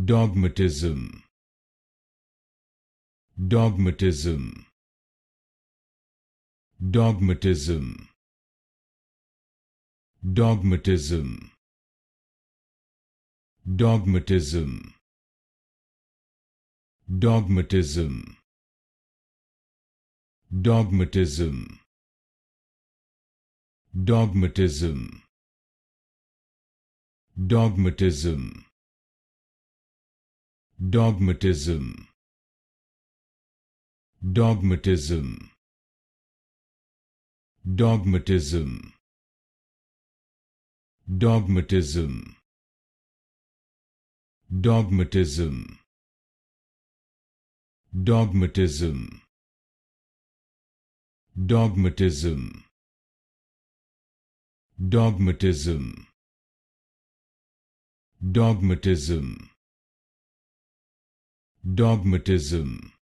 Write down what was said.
Dogmatism. Dogmatism. Dogmatism. Dogmatism. Dogmatism. Dogmatism. Dogmatism. Dogmatism. Dogmatism. Dogmatism. Dogmatism. Dogmatism. Dogmatism. Dogmatism. Dogmatism. Dogmatism. Dogmatism. Dogmatism. Dogmatism.